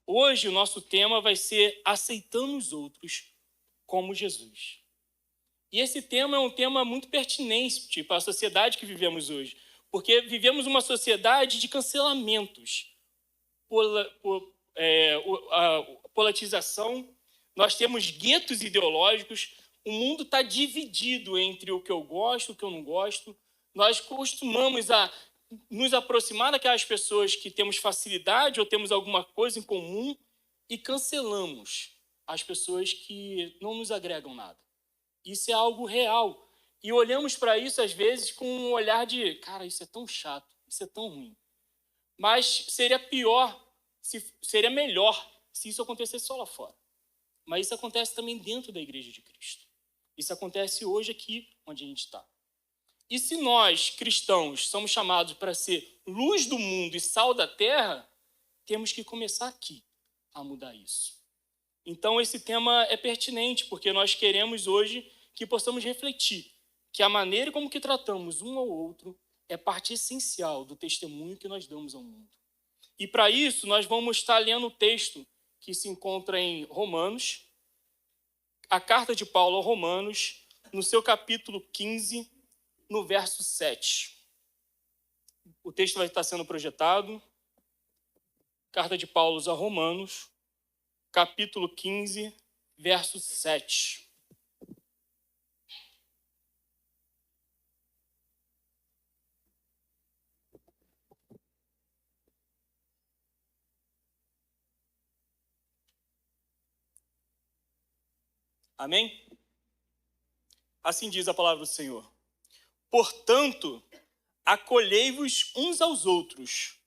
Hoje o nosso tema vai ser aceitando os outros como Jesus. E esse tema é um tema muito pertinente para a sociedade que vivemos hoje, porque vivemos uma sociedade de cancelamentos, politização, nós temos guetos ideológicos, o mundo está dividido entre o que eu gosto e o que eu não gosto. Nós costumamos nos aproximar daquelas pessoas que temos facilidade ou temos alguma coisa em comum e cancelamos as pessoas que não nos agregam nada. Isso é algo real. E olhamos para isso, às vezes, com um olhar de, cara, isso é tão chato, isso é tão ruim. Mas seria melhor se isso acontecesse só lá fora. Mas isso acontece também dentro da Igreja de Cristo. Isso acontece hoje aqui, onde a gente está. E se nós, cristãos, somos chamados para ser luz do mundo e sal da terra, temos que começar aqui a mudar isso. Então, esse tema é pertinente, porque nós queremos hoje que possamos refletir que a maneira como que tratamos um ao outro é parte essencial do testemunho que nós damos ao mundo. E para isso, nós vamos estar lendo o texto que se encontra em Romanos, a carta de Paulo aos Romanos, no seu capítulo 15, no verso 7. O texto vai estar sendo projetado. Carta de Paulo aos Romanos, capítulo 15, verso 7. Amém? Assim diz a palavra do Senhor. Portanto, acolhei-vos uns aos outros,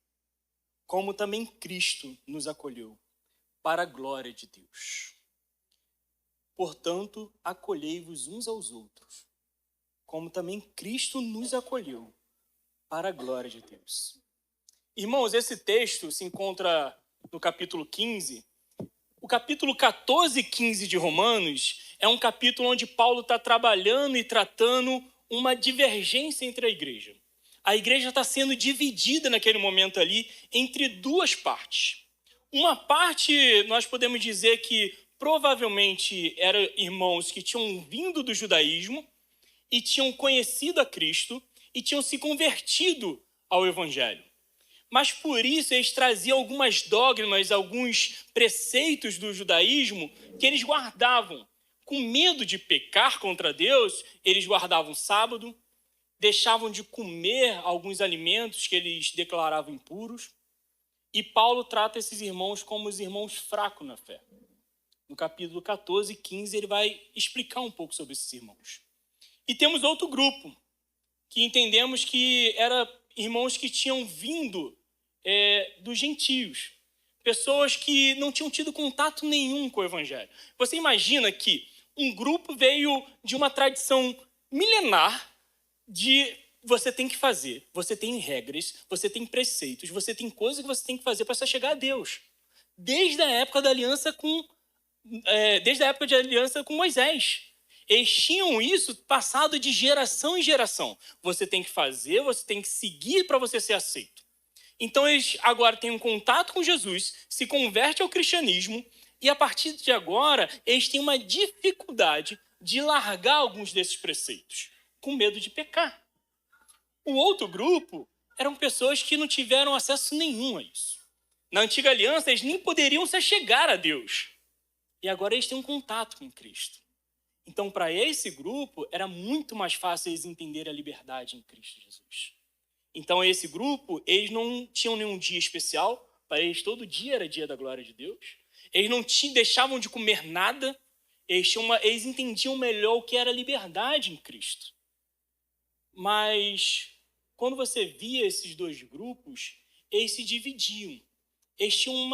como também Cristo nos acolheu, para a glória de Deus. Portanto, acolhei-vos uns aos outros, como também Cristo nos acolheu, para a glória de Deus. Irmãos, esse texto se encontra no capítulo 15. O capítulo 14 e 15 de Romanos é um capítulo onde Paulo está trabalhando e tratando uma divergência entre a igreja. A igreja está sendo dividida naquele momento ali entre duas partes. Uma parte, nós podemos dizer que provavelmente eram irmãos que tinham vindo do judaísmo e tinham conhecido a Cristo e tinham se convertido ao evangelho. Mas por isso eles traziam algumas dogmas, alguns preceitos do judaísmo que eles guardavam. Com medo de pecar contra Deus, eles guardavam o sábado, deixavam de comer alguns alimentos que eles declaravam impuros. E Paulo trata esses irmãos como os irmãos fracos na fé. No capítulo 14 e 15 ele vai explicar um pouco sobre esses irmãos. E temos outro grupo, que entendemos que eram irmãos que tinham vindo dos gentios. Pessoas que não tinham tido contato nenhum com o evangelho. Você imagina que um grupo veio de uma tradição milenar de você tem que fazer, você tem regras, você tem preceitos, você tem coisas que você tem que fazer para chegar a Deus. Desde a época da aliança com Moisés. Eles tinham isso passado de geração em geração. Você tem que fazer, você tem que seguir para você ser aceito. Então eles agora têm um contato com Jesus, se convertem ao cristianismo e a partir de agora eles têm uma dificuldade de largar alguns desses preceitos, com medo de pecar. O outro grupo eram pessoas que não tiveram acesso nenhum a isso. Na antiga aliança eles nem poderiam se chegar a Deus. E agora eles têm um contato com Cristo. Então, para esse grupo, era muito mais fácil eles entenderem a liberdade em Cristo Jesus. Então, esse grupo, eles não tinham nenhum dia especial. Para eles, todo dia era dia da glória de Deus. Eles não deixavam de comer nada. Eles entendiam melhor o que era liberdade em Cristo. Mas, quando você via esses dois grupos, eles se dividiam. Eles tinham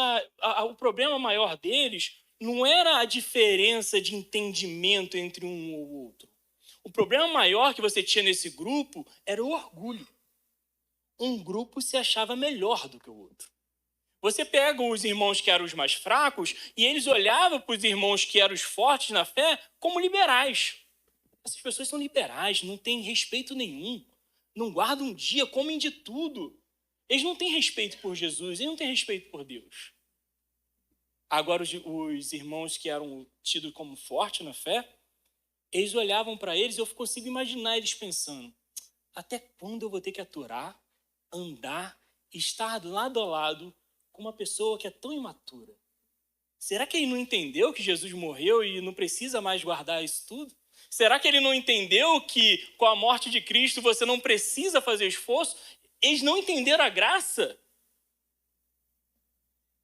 o problema maior deles não era a diferença de entendimento entre um ou outro. O problema maior que você tinha nesse grupo era o orgulho. Um grupo se achava melhor do que o outro. Você pega os irmãos que eram os mais fracos e eles olhavam para os irmãos que eram os fortes na fé como liberais. Essas pessoas são liberais, não têm respeito nenhum. Não guardam um dia, comem de tudo. Eles não têm respeito por Jesus, eles não têm respeito por Deus. Agora, os irmãos que eram tidos como fortes na fé, eles olhavam para eles e eu consigo imaginar eles pensando: até quando eu vou ter que aturar, andar, estar lado a lado com uma pessoa que é tão imatura? Será que ele não entendeu que Jesus morreu e não precisa mais guardar isso tudo? Será que ele não entendeu que com a morte de Cristo você não precisa fazer esforço? Eles não entenderam a graça.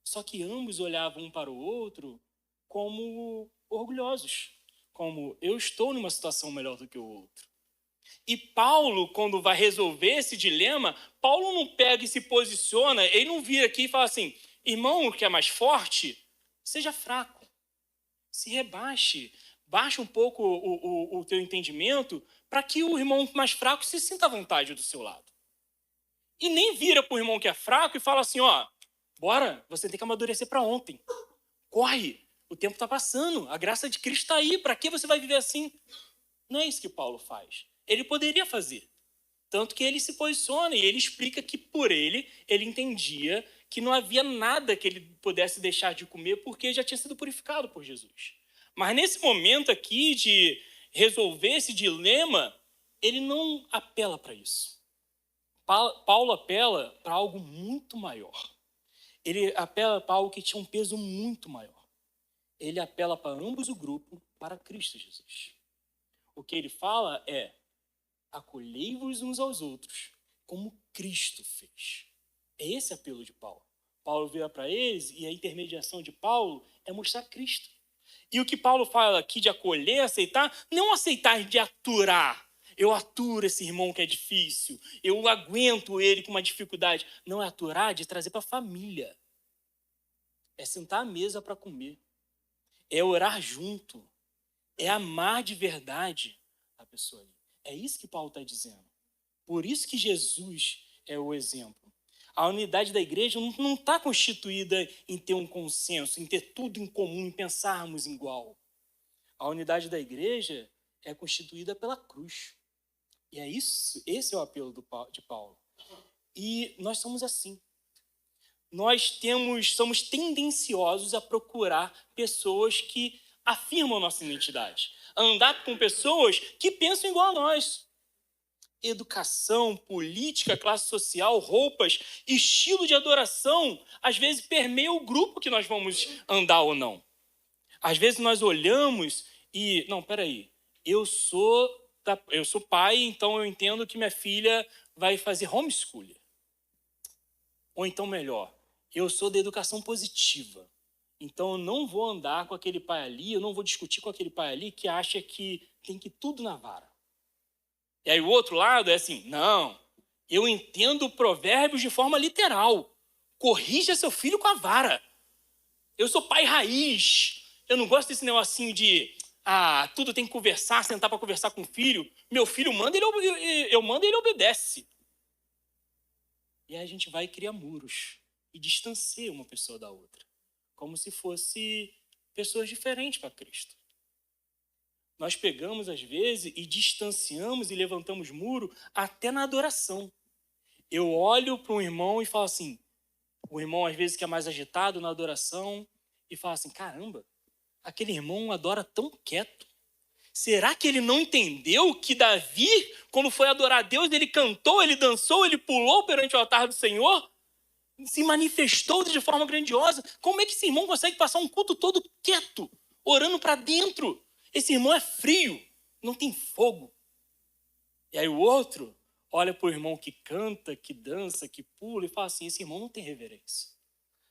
Só que ambos olhavam um para o outro como orgulhosos, como eu estou numa situação melhor do que o outro. E Paulo, quando vai resolver esse dilema, Paulo não pega e se posiciona, ele não vira aqui e fala assim: irmão que é mais forte, seja fraco, se rebaixe, baixa um pouco o teu entendimento para que o irmão mais fraco se sinta à vontade do seu lado. E nem vira para o irmão que é fraco e fala assim: ó, bora, você tem que amadurecer para ontem. Corre, o tempo está passando, a graça de Cristo está aí, para que você vai viver assim? Não é isso que Paulo faz. Ele poderia fazer. Tanto que ele se posiciona e ele explica que por ele entendia que não havia nada que ele pudesse deixar de comer porque já tinha sido purificado por Jesus. Mas nesse momento aqui de resolver esse dilema, ele não apela para isso. Paulo apela para algo muito maior. Ele apela para algo que tinha um peso muito maior. Ele apela para ambos o grupo, para Cristo Jesus. O que ele fala é: acolhei-vos uns aos outros, como Cristo fez. É esse apelo de Paulo. Paulo vira para eles e a intermediação de Paulo é mostrar Cristo. E o que Paulo fala aqui de acolher, aceitar, não aceitar de aturar. Eu aturo esse irmão que é difícil, eu aguento ele com uma dificuldade. Não é aturar, de trazer para a família. É sentar à mesa para comer. É orar junto. É amar de verdade a pessoa ali. É isso que Paulo está dizendo. Por isso que Jesus é o exemplo. A unidade da igreja não está constituída em ter um consenso, em ter tudo em comum, em pensarmos igual. A unidade da igreja é constituída pela cruz. E é isso, esse é o apelo de Paulo. E nós somos assim. Nós somos tendenciosos a procurar pessoas que afirmam nossa identidade. A andar com pessoas que pensam igual a nós. Educação, política, classe social, roupas, estilo de adoração, às vezes permeia o grupo que nós vamos andar ou não. Às vezes nós olhamos e, não, peraí, eu sou pai, então eu entendo que minha filha vai fazer homeschooling. Ou então melhor, eu sou da educação positiva. Então eu não vou andar com aquele pai ali, eu não vou discutir com aquele pai ali que acha que tem que ir tudo na vara. E aí o outro lado é assim: não, eu entendo provérbios de forma literal. Corrija seu filho com a vara. Eu sou pai raiz. Eu não gosto desse negocinho de tudo tem que conversar, sentar para conversar com o filho. Meu filho manda, eu mando e ele obedece. E aí a gente vai e cria muros e distancia uma pessoa da outra, como se fosse pessoas diferentes para Cristo. Nós pegamos, às vezes, e distanciamos e levantamos muro até na adoração. Eu olho para um irmão e falo assim, o irmão, às vezes, que é mais agitado na adoração, e fala assim: caramba, aquele irmão adora tão quieto. Será que ele não entendeu que Davi, quando foi adorar a Deus, ele cantou, ele dançou, ele pulou perante o altar do Senhor? Se manifestou de forma grandiosa. Como é que esse irmão consegue passar um culto todo quieto, orando para dentro? Esse irmão é frio, não tem fogo. E aí o outro olha para o irmão que canta, que dança, que pula e fala assim: esse irmão não tem reverência.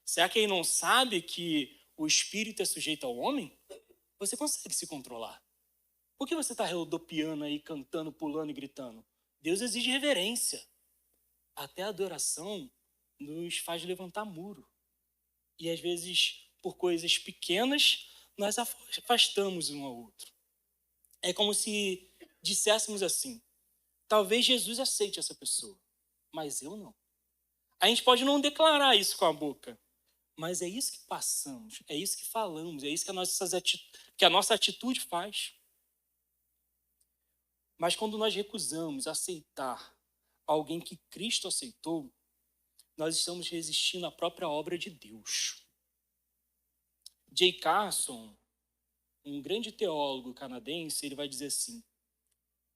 Será que ele não sabe que o espírito é sujeito ao homem? Você consegue se controlar. Por que você está rodopiando aí, cantando, pulando e gritando? Deus exige reverência. Até a adoração nos faz levantar muro. E às vezes, por coisas pequenas, nós afastamos um ao outro. É como se disséssemos assim: talvez Jesus aceite essa pessoa, mas eu não. A gente pode não declarar isso com a boca, mas é isso que passamos, é isso que falamos, é isso que a nossa atitude faz. Mas quando nós recusamos aceitar alguém que Cristo aceitou, nós estamos resistindo à própria obra de Deus. Jay Carson, um grande teólogo canadense, ele vai dizer assim: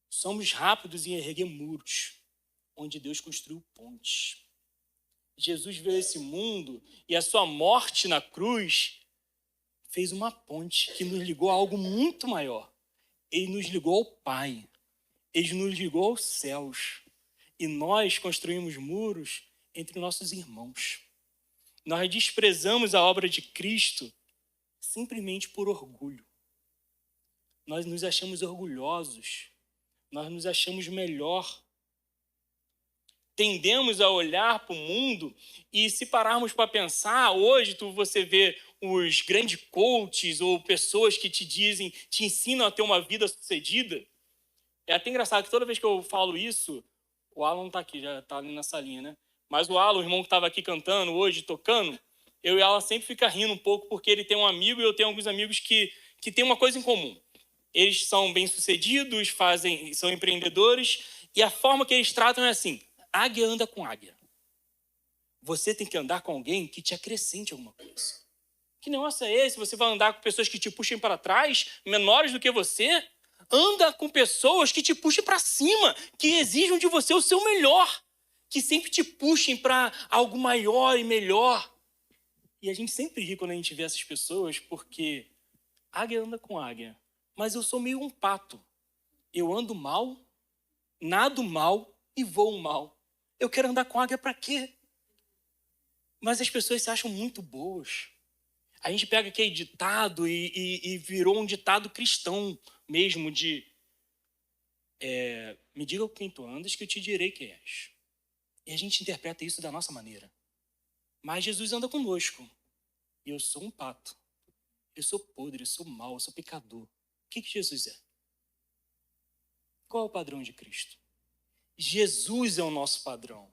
somos rápidos em erguer muros, onde Deus construiu pontes. Jesus veio a esse mundo e a sua morte na cruz fez uma ponte que nos ligou a algo muito maior. Ele nos ligou ao Pai. Ele nos ligou aos céus. E nós construímos muros entre nossos irmãos. Nós desprezamos a obra de Cristo simplesmente por orgulho. Nós nos achamos orgulhosos. Nós nos achamos melhor. Tendemos a olhar para o mundo e, se pararmos para pensar, hoje você vê os grandes coaches ou pessoas que te ensinam a ter uma vida sucedida. É até engraçado que toda vez que eu falo isso, o Alan está aqui, já está ali na salinha, né? Mas o Alan, o irmão que estava aqui cantando hoje, tocando, eu e o Alan sempre fica rindo um pouco porque ele tem um amigo e eu tenho alguns amigos que têm uma coisa em comum. Eles são bem-sucedidos, são empreendedores e a forma que eles tratam é assim: águia anda com águia. Você tem que andar com alguém que te acrescente alguma coisa. Que negócio é esse? Você vai andar com pessoas que te puxem para trás, menores do que você? Anda com pessoas que te puxem para cima, que exijam de você o seu melhor, que sempre te puxem para algo maior e melhor. E a gente sempre ri quando a gente vê essas pessoas, porque águia anda com águia. Mas eu sou meio um pato. Eu ando mal, nado mal e voo mal. Eu quero andar com águia para quê? Mas as pessoas se acham muito boas. A gente pega aquele ditado e virou um ditado cristão mesmo de me diga com quem tu andas que eu te direi quem és. E a gente interpreta isso da nossa maneira. Mas Jesus anda conosco. E eu sou um pato. Eu sou podre, eu sou mau, eu sou pecador. O que Jesus é? Qual é o padrão de Cristo? Jesus é o nosso padrão.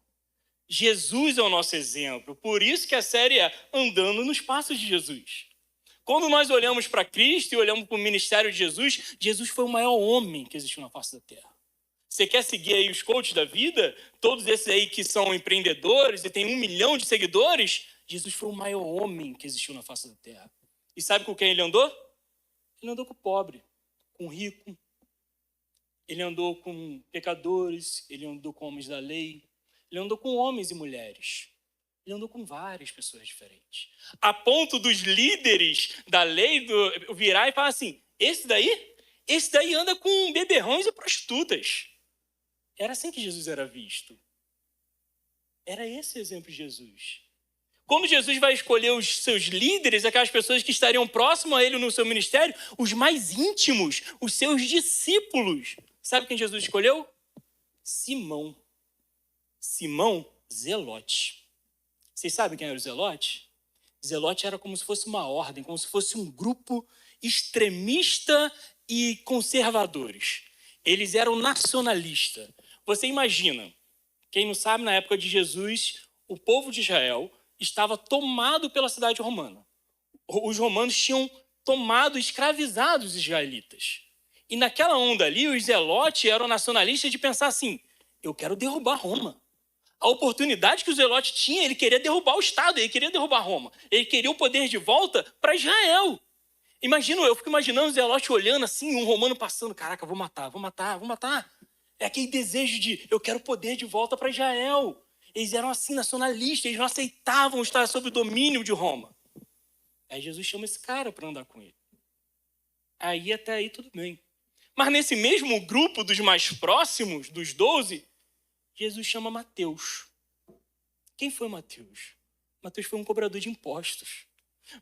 Jesus é o nosso exemplo. Por isso que a série é Andando nos Passos de Jesus. Quando nós olhamos para Cristo e olhamos para o ministério de Jesus, Jesus foi o maior homem que existiu na face da terra. Você quer seguir aí os coaches da vida? Todos esses aí que são empreendedores e tem 1 milhão de seguidores? Jesus foi o maior homem que existiu na face da terra. E sabe com quem ele andou? Ele andou com o pobre, com o rico. Ele andou com pecadores, ele andou com homens da lei. Ele andou com homens e mulheres. Ele andou com várias pessoas diferentes. A ponto dos líderes da lei virar e falar assim: esse daí anda com beberrões e prostitutas. Era assim que Jesus era visto. Era esse o exemplo de Jesus. Quando Jesus vai escolher os seus líderes, aquelas pessoas que estariam próximas a ele no seu ministério, os mais íntimos, os seus discípulos. Sabe quem Jesus escolheu? Simão. Simão Zelote. Vocês sabem quem era o Zelote? Zelote era como se fosse uma ordem, como se fosse um grupo extremista e conservadores. Eles eram nacionalistas. Você imagina, quem não sabe, na época de Jesus, o povo de Israel estava tomado pela cidade romana. Os romanos tinham tomado, escravizado os israelitas. E naquela onda ali, os zelotes eram nacionalistas de pensar assim: eu quero derrubar Roma. A oportunidade que o zelote tinha, ele queria derrubar o Estado, ele queria derrubar Roma. Ele queria o poder de volta para Israel. Eu fico imaginando o zelote olhando assim, um romano passando: caraca, vou matar. É aquele desejo de, eu quero poder de volta para Israel. Eles eram assim, nacionalistas, eles não aceitavam estar sob o domínio de Roma. Aí Jesus chama esse cara para andar com ele. Aí até aí tudo bem. Mas nesse mesmo grupo dos mais próximos, dos 12, Jesus chama Mateus. Quem foi Mateus? Mateus foi um cobrador de impostos.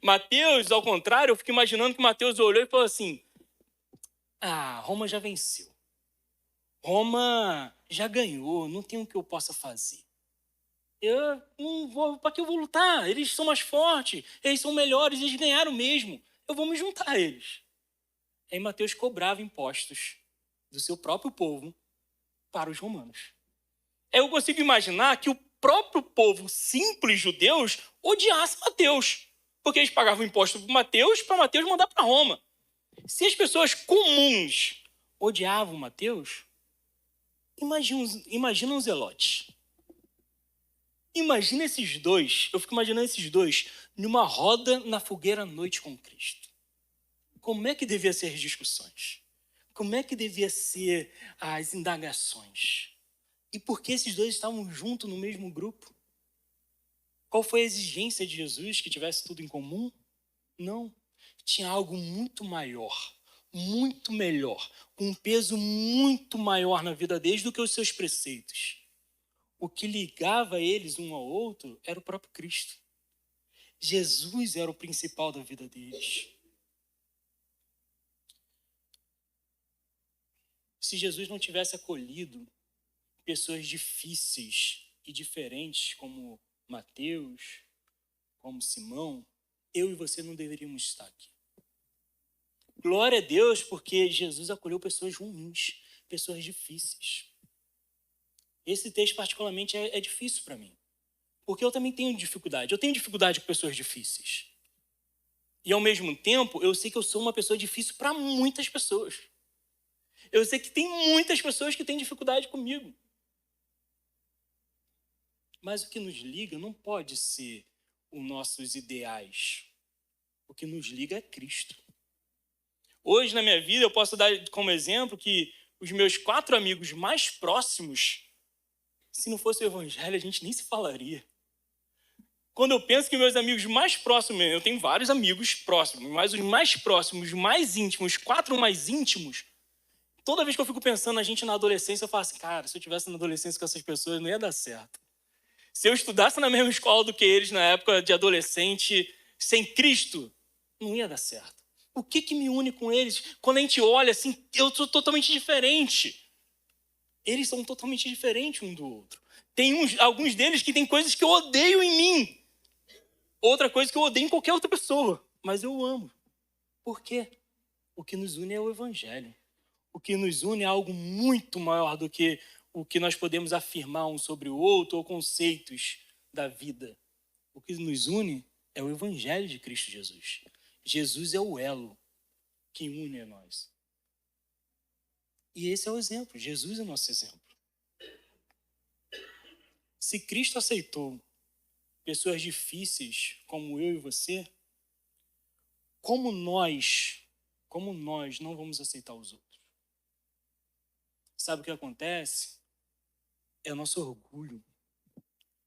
Mateus, ao contrário, eu fico imaginando que Mateus olhou e falou assim: Roma já venceu. Roma já ganhou, não tem o que eu possa fazer. Eu não vou, para que eu vou lutar? Eles são mais fortes, eles são melhores, eles ganharam mesmo. Eu vou me juntar a eles. Aí Mateus cobrava impostos do seu próprio povo para os romanos. Eu consigo imaginar que o próprio povo simples judeus odiasse Mateus, porque eles pagavam imposto para Mateus mandar para Roma. Se as pessoas comuns odiavam Mateus, imagina um zelote. Imagina esses dois, eu fico imaginando esses dois numa roda na fogueira à noite com Cristo. Como é que devia ser as discussões? Como é que devia ser as indagações? E por que esses dois estavam juntos no mesmo grupo? Qual foi a exigência de Jesus que tivesse tudo em comum? Não. Tinha algo muito maior, muito melhor, com um peso muito maior na vida deles do que os seus preceitos. O que ligava eles um ao outro era o próprio Cristo. Jesus era o principal da vida deles. Se Jesus não tivesse acolhido pessoas difíceis e diferentes como Mateus, como Simão, eu e você não deveríamos estar aqui. Glória a Deus, porque Jesus acolheu pessoas ruins, pessoas difíceis. Esse texto particularmente é difícil para mim, porque eu também tenho dificuldade. Eu tenho dificuldade com pessoas difíceis. E ao mesmo tempo, eu sei que eu sou uma pessoa difícil para muitas pessoas. Eu sei que tem muitas pessoas que têm dificuldade comigo. Mas o que nos liga não pode ser os nossos ideais. O que nos liga é Cristo. Hoje, na minha vida, eu posso dar como exemplo que os meus 4 amigos mais próximos, se não fosse o evangelho, a gente nem se falaria. Quando eu penso que meus amigos mais próximos, eu tenho vários amigos próximos, mas os mais próximos, mais íntimos, 4 mais íntimos, toda vez que eu fico pensando na gente na adolescência, eu falo assim, cara, se eu tivesse na adolescência com essas pessoas, não ia dar certo. Se eu estudasse na mesma escola do que eles na época de adolescente, sem Cristo, não ia dar certo. O que me une com eles? Quando a gente olha assim, eu sou totalmente diferente. Eles são totalmente diferentes um do outro. Tem alguns deles que tem coisas que eu odeio em mim. Outra coisa que eu odeio em qualquer outra pessoa. Mas eu amo. Por quê? O que nos une é o evangelho. O que nos une é algo muito maior do que o que nós podemos afirmar um sobre o outro ou conceitos da vida. O que nos une é o evangelho de Cristo Jesus. Jesus é o elo que une a nós. E esse é o exemplo. Jesus é o nosso exemplo. Se Cristo aceitou pessoas difíceis como eu e você, como nós não vamos aceitar os outros? Sabe o que acontece? É o nosso orgulho.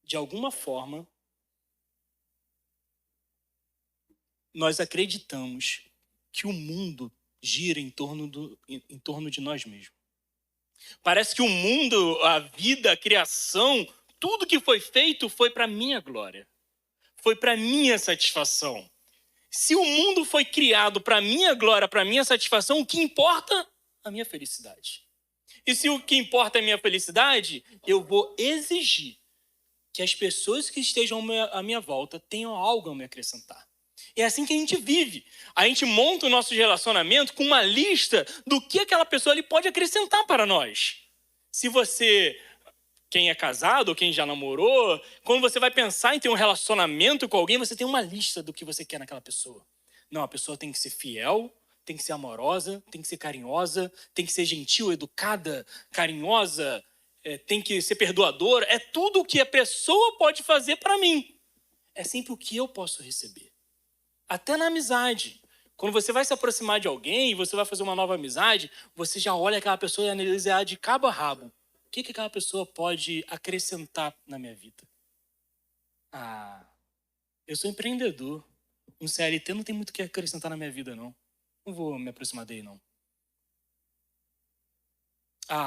De alguma forma, nós acreditamos que o mundo gira em torno de nós mesmos. Parece que o mundo, a vida, a criação, tudo que foi feito foi para minha glória. Foi para minha satisfação. Se o mundo foi criado para minha glória, para minha satisfação, o que importa? A minha felicidade. E se o que importa é a minha felicidade, eu vou exigir que as pessoas que estejam à minha volta tenham algo a me acrescentar. É assim que a gente vive. A gente monta o nosso relacionamento com uma lista do que aquela pessoa ali pode acrescentar para nós. Se você, quem é casado ou quem já namorou, quando você vai pensar em ter um relacionamento com alguém, você tem uma lista do que você quer naquela pessoa. Não, a pessoa tem que ser fiel, tem que ser amorosa, tem que ser carinhosa, tem que ser gentil, educada, carinhosa, tem que ser perdoadora. É tudo o que a pessoa pode fazer para mim. É sempre o que eu posso receber. Até na amizade. Quando você vai se aproximar de alguém, você vai fazer uma nova amizade, você já olha aquela pessoa e analisa de cabo a rabo. O que aquela pessoa pode acrescentar na minha vida? Eu sou empreendedor. Um CLT não tem muito o que acrescentar na minha vida, não. Não vou me aproximar dele, não.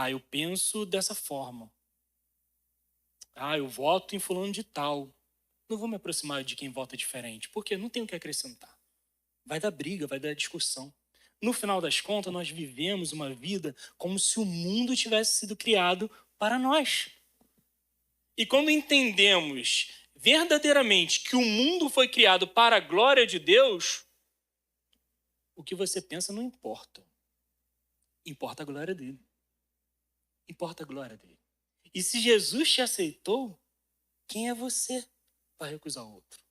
Eu penso dessa forma. Eu voto em fulano de tal. Não vou me aproximar de quem vota diferente, porque não tenho o que acrescentar. Vai dar briga, vai dar discussão. No final das contas, nós vivemos uma vida como se o mundo tivesse sido criado para nós. E quando entendemos verdadeiramente que o mundo foi criado para a glória de Deus, o que você pensa não importa. Importa a glória dele. Importa a glória dele. E se Jesus te aceitou, quem é você para recusar outro?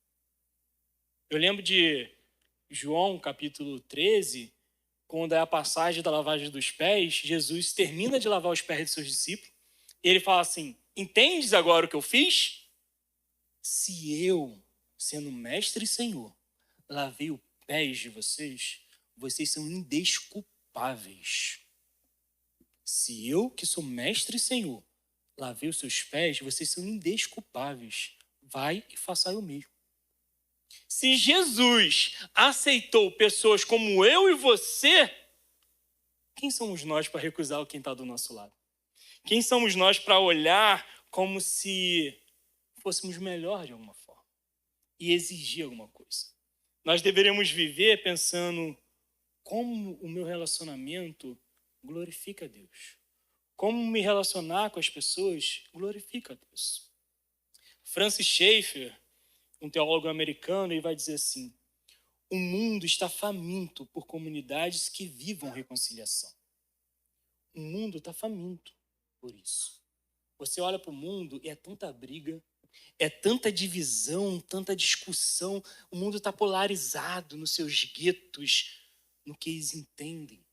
Eu lembro de João, capítulo 13, quando é a passagem da lavagem dos pés, Jesus termina de lavar os pés de seus discípulos, e ele fala assim, entendes agora o que eu fiz? Se eu, sendo mestre e senhor, lavei os pés de vocês, vocês são indesculpáveis. Se eu, que sou mestre e senhor, lavei os seus pés, vocês são indesculpáveis. Vai e façai o mesmo. Se Jesus aceitou pessoas como eu e você, quem somos nós para recusar quem está do nosso lado? Quem somos nós para olhar como se fôssemos melhor de alguma forma e exigir alguma coisa? Nós deveríamos viver pensando como o meu relacionamento glorifica a Deus. Como me relacionar com as pessoas glorifica a Deus. Francis Schaeffer, um teólogo americano, ele vai dizer assim: o mundo está faminto por comunidades que vivam reconciliação. O mundo está faminto por isso. Você olha para o mundo e é tanta briga, é tanta divisão, tanta discussão. O mundo está polarizado nos seus guetos, no que eles entendem.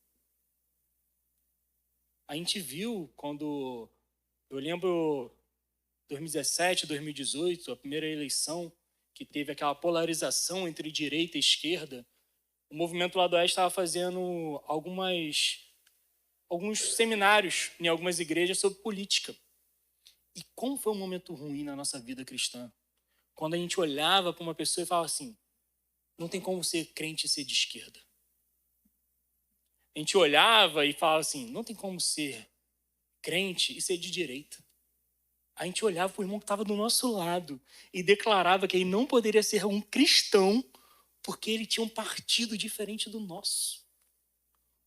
A gente viu quando, eu lembro 2017, 2018, a primeira eleição, que teve aquela polarização entre direita e esquerda. O movimento lá do Oeste estava fazendo alguns seminários em algumas igrejas sobre política. E como foi um momento ruim na nossa vida cristã? Quando a gente olhava para uma pessoa e falava assim: não tem como ser crente e ser de esquerda. A gente olhava e falava assim: não tem como ser crente e ser de direita. A gente olhava para o irmão que estava do nosso lado e declarava que ele não poderia ser um cristão porque ele tinha um partido diferente do nosso.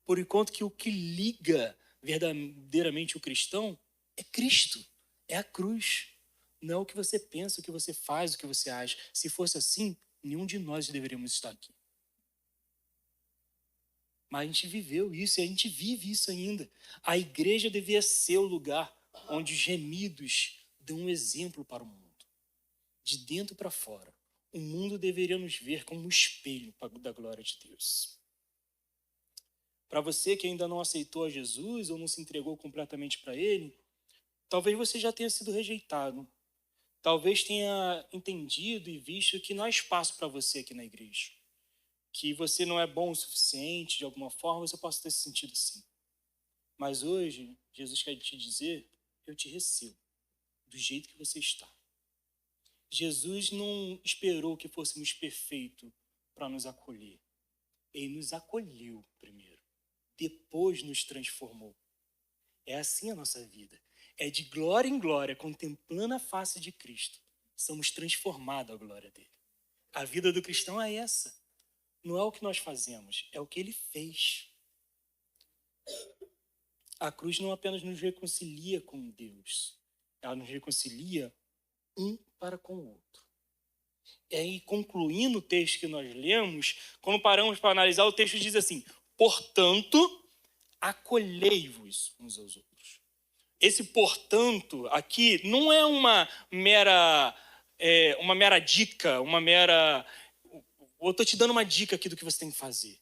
Por enquanto que o que liga verdadeiramente o cristão é Cristo, é a cruz. Não é o que você pensa, o que você faz, o que você age. Se fosse assim, nenhum de nós deveríamos estar aqui. Mas a gente viveu isso e a gente vive isso ainda. A igreja devia ser o lugar onde os gemidos dão um exemplo para o mundo. De dentro para fora. O mundo deveria nos ver como um espelho da glória de Deus. Para você que ainda não aceitou a Jesus ou não se entregou completamente para Ele, talvez você já tenha sido rejeitado. Talvez tenha entendido e visto que não há espaço para você aqui na igreja. Que você não é bom o suficiente, de alguma forma, você possa ter se sentido assim. Mas hoje, Jesus quer te dizer: eu te recebo, do jeito que você está. Jesus não esperou que fôssemos perfeitos para nos acolher. Ele nos acolheu primeiro, depois nos transformou. É assim a nossa vida. É de glória em glória, contemplando a face de Cristo, somos transformados à glória dele. A vida do cristão é essa. Não é o que nós fazemos, é o que ele fez. A cruz não apenas nos reconcilia com Deus, ela nos reconcilia um para com o outro. E aí, concluindo o texto que nós lemos, quando paramos para analisar, o texto diz assim: portanto, acolhei-vos uns aos outros. Esse portanto aqui não é uma mera dica, eu estou te dando uma dica aqui do que você tem que fazer.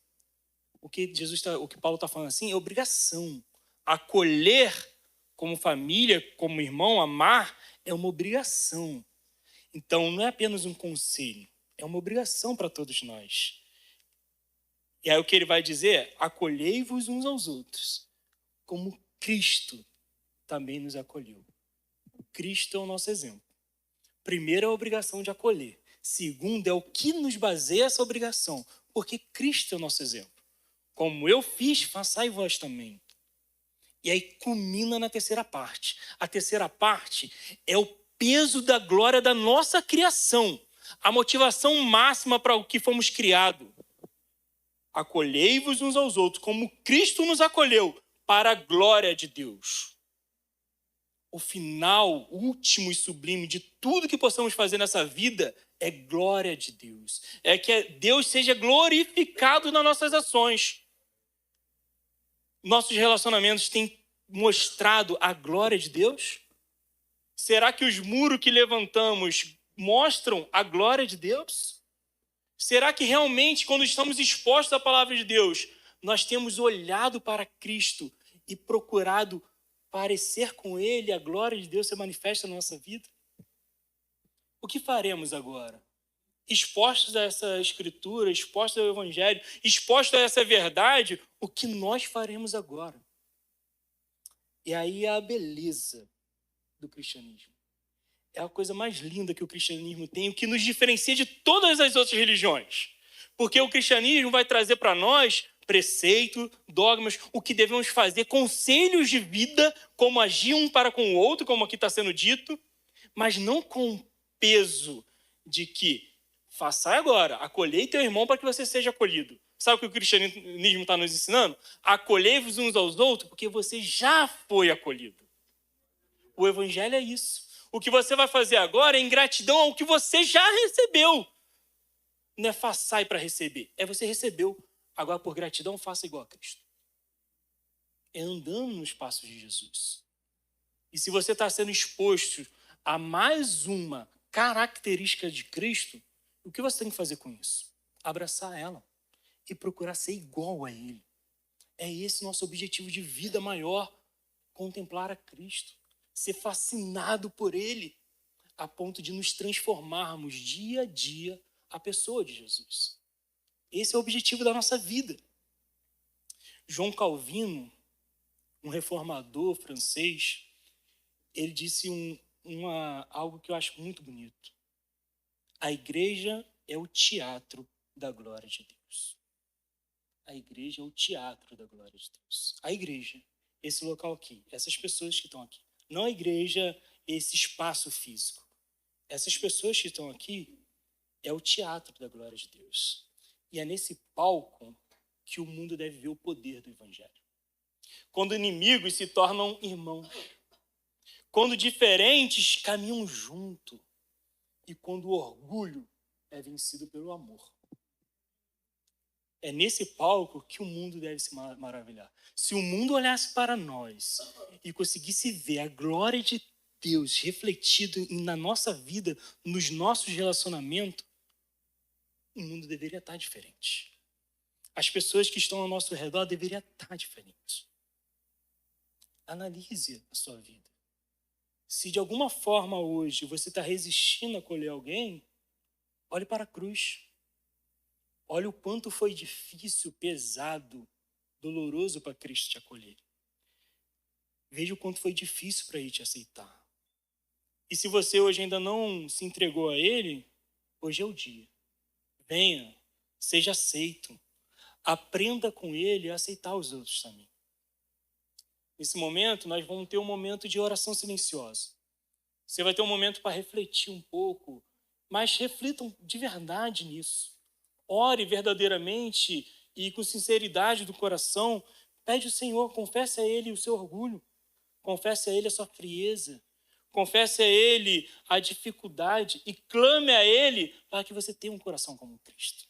O que Paulo está falando assim é obrigação. Acolher como família, como irmão, amar, é uma obrigação. Então, não é apenas um conselho, é uma obrigação para todos nós. E aí o que ele vai dizer? Acolhei-vos uns aos outros, como Cristo também nos acolheu. Cristo é o nosso exemplo. Primeiro é a obrigação de acolher. Segundo é o que nos baseia essa obrigação, porque Cristo é o nosso exemplo. Como eu fiz, façai vós também. E aí culmina na terceira parte. A terceira parte é o peso da glória da nossa criação. A motivação máxima para o que fomos criados. Acolhei-vos uns aos outros, como Cristo nos acolheu, para a glória de Deus. O final, último e sublime de tudo que possamos fazer nessa vida é glória de Deus. É que Deus seja glorificado nas nossas ações. Nossos relacionamentos têm mostrado a glória de Deus? Será que os muros que levantamos mostram a glória de Deus? Será que realmente, quando estamos expostos à palavra de Deus, nós temos olhado para Cristo e procurado parecer com Ele, a glória de Deus se manifesta na nossa vida? O que faremos agora? Expostos a essa escritura, expostos ao evangelho, expostos a essa verdade, o que nós faremos agora? E aí a beleza do cristianismo. É a coisa mais linda que o cristianismo tem, o que nos diferencia de todas as outras religiões. Porque o cristianismo vai trazer para nós preceito, dogmas, o que devemos fazer, conselhos de vida, como agir um para com o outro, como aqui está sendo dito, mas não com peso de que faça agora, acolhei teu irmão para que você seja acolhido. Sabe o que o cristianismo está nos ensinando? Acolhei-vos uns aos outros porque você já foi acolhido. O evangelho é isso. O que você vai fazer agora é em gratidão ao que você já recebeu. Não é façai para receber, é você recebeu. Agora, por gratidão, faça igual a Cristo. É andando nos passos de Jesus. E se você está sendo exposto a mais uma característica de Cristo, o que você tem que fazer com isso? Abraçar ela e procurar ser igual a Ele. É esse nosso objetivo de vida maior, contemplar a Cristo, ser fascinado por Ele, a ponto de nos transformarmos dia a dia a pessoa de Jesus. Esse é o objetivo da nossa vida. João Calvino, um reformador francês, ele disse algo que eu acho muito bonito. A igreja é o teatro da glória de Deus. A igreja é o teatro da glória de Deus. A igreja, esse local aqui, essas pessoas que estão aqui. Não a igreja, esse espaço físico. Essas pessoas que estão aqui é o teatro da glória de Deus. E é nesse palco que o mundo deve ver o poder do evangelho. Quando inimigos se tornam irmãos. Quando diferentes caminham junto. E quando o orgulho é vencido pelo amor. É nesse palco que o mundo deve se maravilhar. Se o mundo olhasse para nós e conseguisse ver a glória de Deus refletida na nossa vida, nos nossos relacionamentos, o mundo deveria estar diferente. As pessoas que estão ao nosso redor deveriam estar diferentes. Analise a sua vida. Se de alguma forma hoje você está resistindo a acolher alguém, olhe para a cruz. Olhe o quanto foi difícil, pesado, doloroso para Cristo te acolher. Veja o quanto foi difícil para Ele te aceitar. E se você hoje ainda não se entregou a Ele, hoje é o dia. Venha, seja aceito. Aprenda com Ele a aceitar os outros também. Nesse momento, nós vamos ter um momento de oração silenciosa. Você vai ter um momento para refletir um pouco, mas reflitam de verdade nisso. Ore verdadeiramente e com sinceridade do coração. Pede ao Senhor, confesse a Ele o seu orgulho. Confesse a Ele a sua frieza. Confesse a Ele a dificuldade e clame a Ele para que você tenha um coração como Cristo.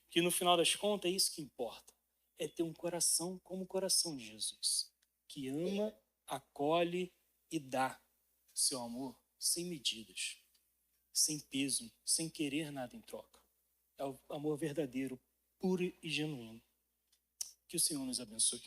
Que no final das contas é isso que importa. É ter um coração como o coração de Jesus. Que ama, acolhe e dá seu amor sem medidas, sem peso, sem querer nada em troca. É o amor verdadeiro, puro e genuíno. Que o Senhor nos abençoe.